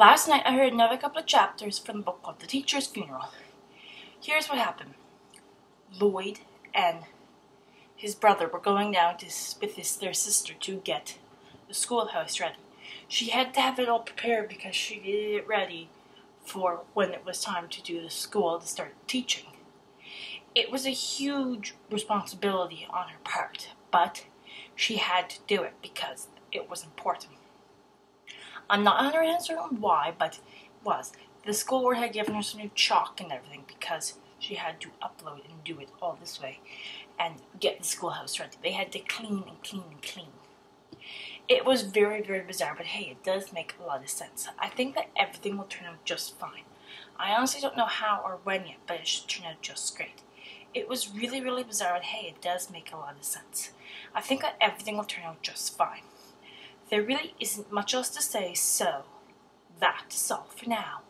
Last night I heard another couple of chapters from the book called The Teacher's Funeral. Here's what happened. Lloyd and his brother were going down with their sister to get the schoolhouse ready. She had to have it all prepared because she needed it ready for when it was time to do the school to start teaching. It was a huge responsibility on her part, but she had to do it because it was important. I'm not 100% certain why, but it was. The school board had given her some new chalk and everything because she had to upload and do it all this way and get the schoolhouse ready. They had to clean and clean and clean. It was very, very bizarre, but hey, it does make a lot of sense. I think that everything will turn out just fine. I honestly don't know how or when yet, but it should turn out just great. It was really, really bizarre, but hey, it does make a lot of sense. I think that everything will turn out just fine. There really isn't much else to say, so that's all for now.